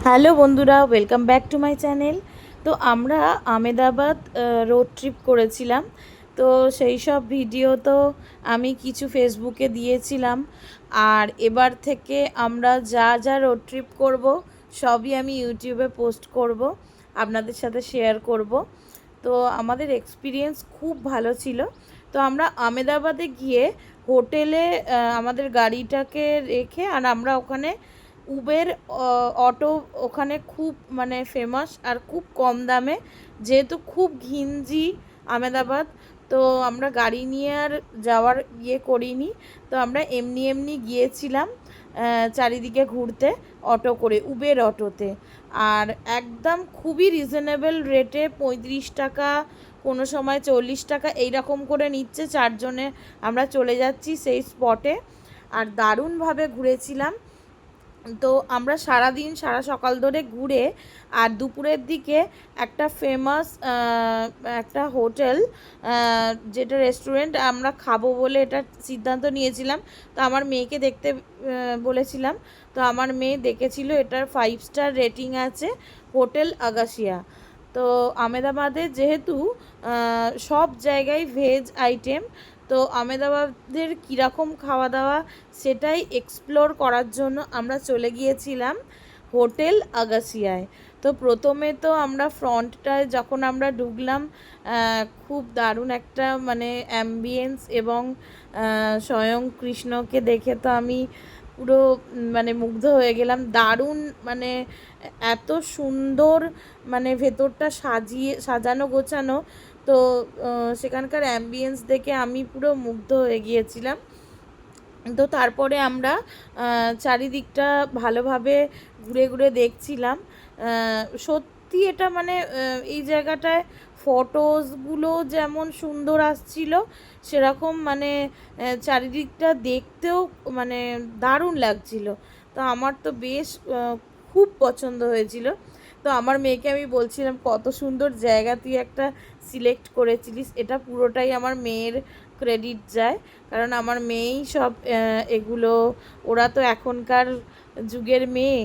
Hello বন্ধুরা, welcome back to my channel. তো আমরা আমেদাবাদ রোড ট্রিপ করেছিলাম। তো সেই সব ভিডিও তো আমি কিছু ফেসবুকে দিয়েছিলাম। আর এবার থেকে আমরা যা যা রোড ট্রিপ করব সবই আমি ইউটিউবে পোস্ট করব, আপনাদের সাথে শেয়ার করব। তো আমাদের এক্সপিরিয়েন্স খুব ভালো ছিল। তো আমরা আমেদাবাদে গিয়ে হোটেলে আমাদের গাড়িটাকে রেখে, আর আমরা ওখানে উবের অটো ওখানে খুব মানে ফেমাস আর খুব কম দামে, যেহেতু খুব ঘিঞ্জি আমেদাবাদ। তো আমরা গাড়ি নিয়ে আর যাওয়ার করিনি। তো আমরা এমনি এমনি গিয়েছিলাম চারিদিকে ঘুরতে, অটো করে, উবের অটোতে। আর একদম খুবই রিজনেবল রেটে, 35 টাকা, কোনো সময় 40 টাকা এইরকম করে নিচ্ছে। চারজনে আমরা চলে যাচ্ছি সেই স্পটে, আর দারুণভাবে ঘুরেছিলাম। তো আমরা সারা সকাল ধরে ঘুরে, আর দুপুরের দিকে একটা ফেমাস একটা হোটেল, যেটা রেস্টুরেন্ট, আমরা খাবো বলে এটা সিদ্ধান্ত নিয়েছিলাম। তো আমার মেয়েকে দেখতে বলেছিলাম। তো আমার মেয়ে দেখেছিল, এটার 5 স্টার রেটিং আছে, হোটেল আগাসিয়া। তো আমেদাবাদে যেহেতু সব জায়গায় ভেজ আইটেম, তো আমেদাবাদের কীরকম খাওয়া দাওয়া সেটাই এক্সপ্লোর করার জন্য আমরা চলে গিয়েছিলাম হোটেল আগাসিয়ায়। তো প্রথমে তো আমরা ফ্রন্টটায় যখন আমরা ঢুকলাম, খুব দারুণ একটা মানে অ্যাম্বিয়েন্স, এবং স্বয়ং কৃষ্ণকে দেখে তো আমি পুরো মানে মুগ্ধ হয়ে গেলাম। দারুণ মানে এত সুন্দর, মানে ভেতরটা সাজানো গোছানো। তো সেখানকার অ্যাম্বিয়েন্স দেখে আমি পুরো মুগ্ধ হয়ে গিয়েছিলাম। তো তারপরে আমরা চারিদিকটা ভালোভাবে ঘুরে ঘুরে দেখছিলাম। সত্যি এটা মানে এই জায়গাটায় ফটোসগুলো যেমন সুন্দর আসছিল, সেরকম মানে চারিদিকটা দেখতেও মানে দারুণ লাগছিল। তো আমার তো বেশ খুব পছন্দ হয়েছিল। তো আমার মেয়েকে আমি বলছিলাম, কত সুন্দর জায়গা তুই একটা সিলেক্ট করেছিলিস। এটা পুরোটাই আমার মেয়ের ক্রেডিট যায়, কারণ আমার মেয়েই সব এগুলো, ওরা তো এখনকার যুগের মেয়ে।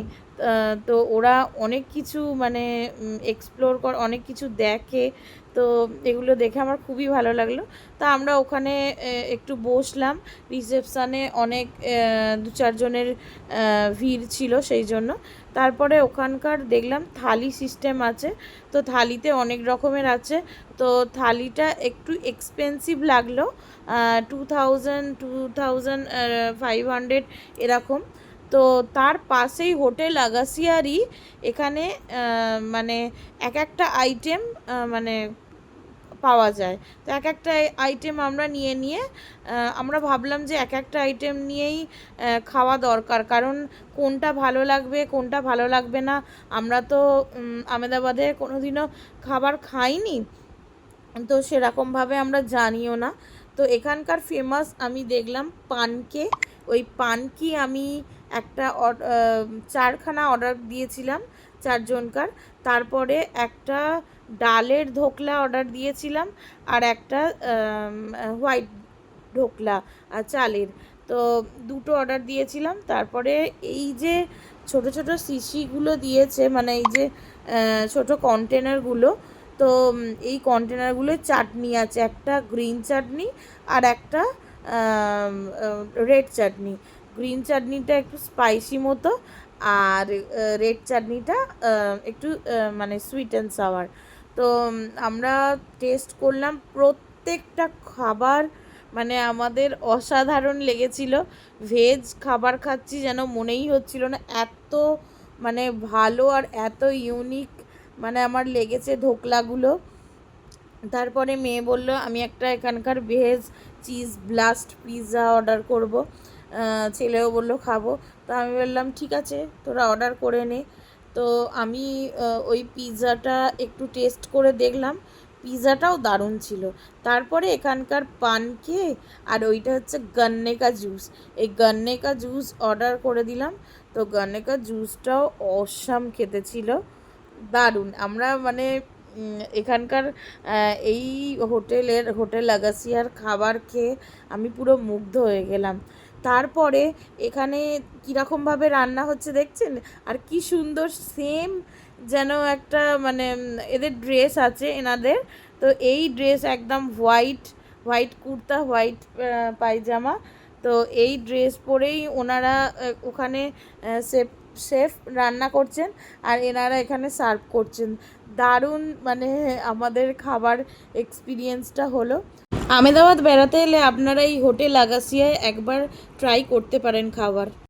তো ওরা অনেক কিছু মানে এক্সপ্লোর অনেক কিছু দেখে। তো এগুলো দেখে আমার খুবই ভালো লাগলো। তা আমরা ওখানে একটু বসলাম। রিসেপশানে অনেক 2-4 জনের ভিড় ছিল সেই জন্য। তারপরে ওখানকার দেখলাম থালি সিস্টেম আছে। তো থালিতে অনেক রকমের আছে। তো থালিটা একটু এক্সপেন্সিভ লাগলো, 2500 এরকম। তো তার পাশেই হোটেল আগাসিয়ারই এখানে মানে এক একটা আইটেম মানে পাওয়া যায়। তো এক একটা আইটেম আমরা নিয়ে নিয়ে আমরা ভাবলাম যে এক একটা আইটেম নিয়েই খাওয়া দরকার, কারণ কোনটা ভালো লাগবে কোনটা ভালো লাগবে না। আমরা তো আমেদাবাদে কোনো দিনও খাবার খাইনি, তো সেরকমভাবে আমরা জানিও না। তো এখানকার ফেমাস আমি দেখলাম পানকে। ওই পানকি আমি একটা 4খানা অর্ডার দিয়েছিলাম, 4জনকার। তারপরে একটা ডালের ধোকলা অর্ডার দিয়েছিলাম, আর একটা হোয়াইট ঢোকলা চালের। তো দুটো অর্ডার দিয়েছিলাম। তারপরে এই যে ছোট ছোট শিশিগুলো দিয়েছে, মানে এই যে ছোট কন্টেনারগুলো, তো এই কন্টেনারগুলোয় চাটনি আছে, একটা গ্রিন চাটনি আর একটা রেড চাটনি। গ্রিন চাটনিটা একটু স্পাইসি মতো, আর রেড চাটনিটা একটু মানে সুইট অ্যান্ড সাওয়ার। তো আমরা টেস্ট করলাম, প্রত্যেকটা খাবার মানে আমাদের অসাধারণ লেগেছিল। ভেজ খাবার খাচ্ছি যেন মনেই হচ্ছিল না, এত মানে ভালো আর এত ইউনিক মানে আমার লেগেছে ধোকলাগুলো। তারপরে মেয়ে বলল আমি একটা এখানকার veg cheese blast pizza order করব। ছেলেও বলল খাবো। তো আমি বললাম ঠিক আছে, তোরা অর্ডার করে নে। তো আমি ওই পিৎজাটা একটু টেস্ট করে দেখলাম, পিৎজাটাও দারুণ ছিল। তারপরে এখানকার পানকে, আর ওইটা হচ্ছে গন্নে কা জুস, এই গন্নে কা জুস অর্ডার করে দিলাম। তো গন্নে কা জুসটাও অসাম খেতে ছিল, দারুণ। আমরা মানে এখানকার এই হোটেল আগাসিয়ার খাবার খেয়ে আমি পুরো মুগ্ধ হয়ে গেলাম। তারপরে এখানে কীরকমভাবে রান্না হচ্ছে দেখছেন, আর কি সুন্দর সেম যেন একটা মানে এদের ড্রেস আছে এনাদের, তো এই ড্রেস একদম হোয়াইট হোয়াইট কুর্তা, হোয়াইট পায়জামা, তো এই ড্রেস পরেই ওনারা ওখানে শেফ শেফ রান্না করছেন আর এনারা এখানে সার্ভ করছেন। দারুণ মানে আমাদের খাবার এক্সপিরিয়েন্সটা হলো। আমেদাবাদ বেড়াতে এলে আপনারা এই হোটেল আগাসিয়ায় একবার ট্রাই করতে পারেন খাবার।